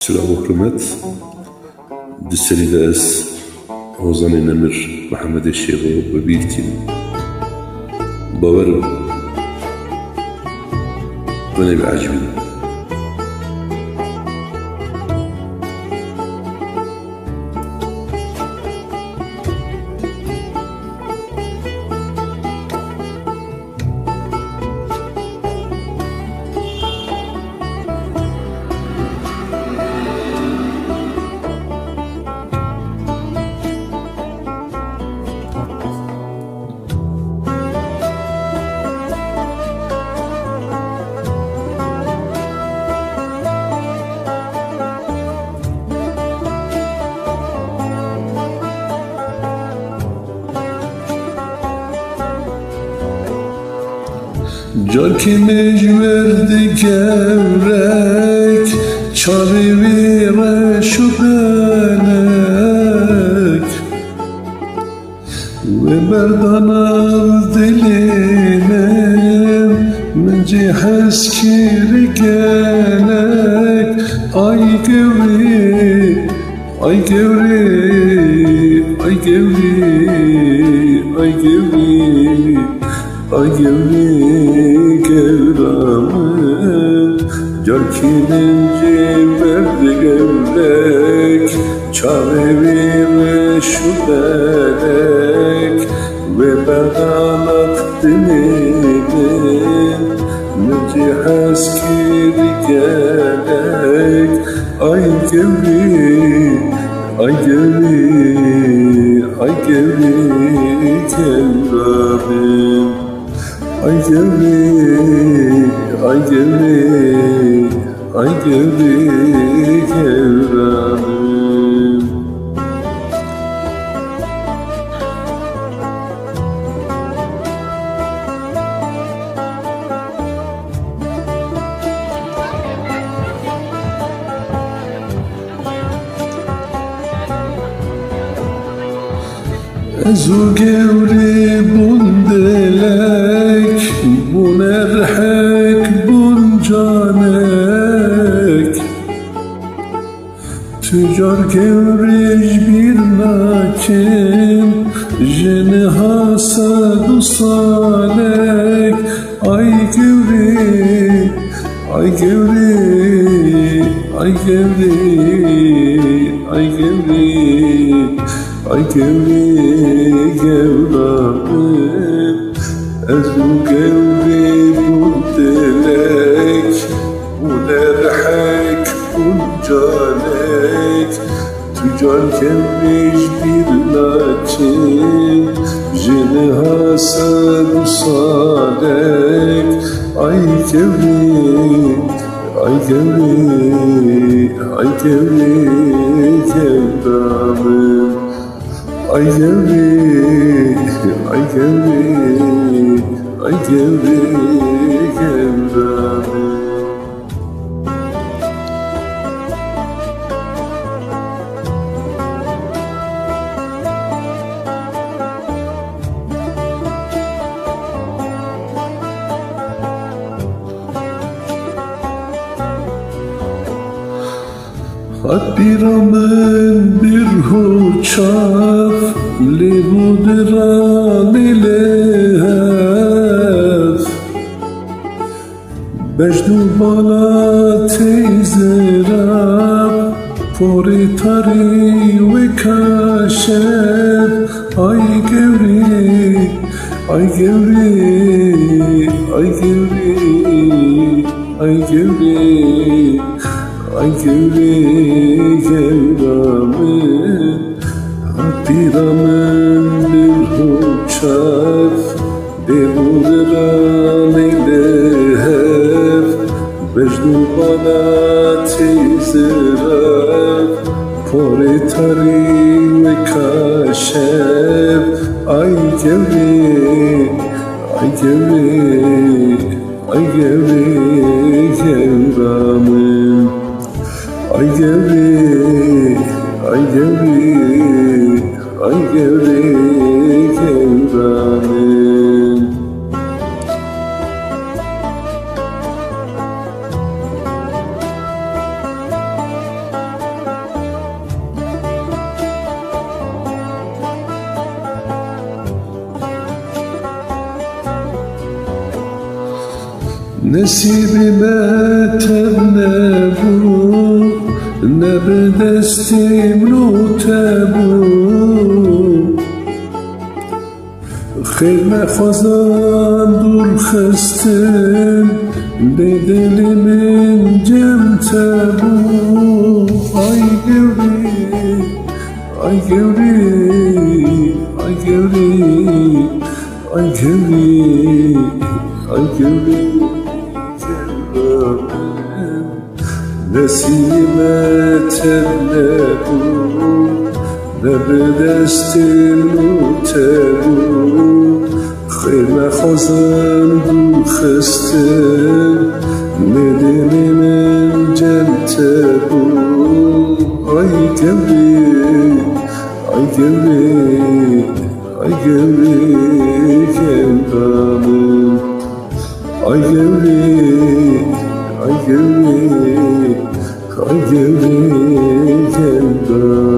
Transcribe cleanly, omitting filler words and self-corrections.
Selam hürmet. Disselide es Ozan Nemir, Muhammed Eşeği ve Biltin. Bavarım. Bana bir acibin. Car ki mecverdi gevrek, çarivire şu belek. Ve berdanav dilinem, meci heskiri gelek. Ay gevri, ay gevri, ay gevri, ay gevri, ay gevri. Gevramı car kininci verdi gevrek, çarevime şu belek. Ve bedanat dilimin meci heskiri gelek. Ay gevri, ay gevri, ay gevri gevramım. Ay gevri, ay gevri, ay gevri gevranım. Ezu gevri bundelek, bun erhek bun canek. Tüccar gevrej bir nakim, jeni hasadu salek. Ay gevri, ay gevri, ay gevri, ay gevri, ay gevri gevramım. Ezu gevri bundelek, bun erhek bun canek. Tüccar gevrej bir lakin, jeni hasadu salek. Ay gevri, ay gevri, ay gevri gevramım. Ay gevri, ay gevri, ay gevri gevramım. Biramın bir huçaf, libudiran ilehef. Bejdu bana teyzerab, pori tari ve kaşef. Ay gevri, ay gevri, ay gevri, ay gevri, ay gevri gevramın. Biramın bir huçaf, devuran ilehef. Bejdu bana teyzerab, pori tari ve kaşef. Ay gevri, ay gevri, ay gevri gevramın. Ay gevri, ay gevri, ay gevri gevramım. Nesibime tevne bu, ne bedestim nute bu. Kheyr me xwazan dur xestin, bedelimin cemte bu. Ay gevri, ay gevri, ay gevri, ay gevri, ay gevri. Nesime telle bu, ne bedestin nute bu. Kheyr me xwazan dur xestin, bedelimin cemte bu. Ay gevri, ay gevri, ay gevri kendamım. Ay gevri, ay gevri, ay gevri kendamım.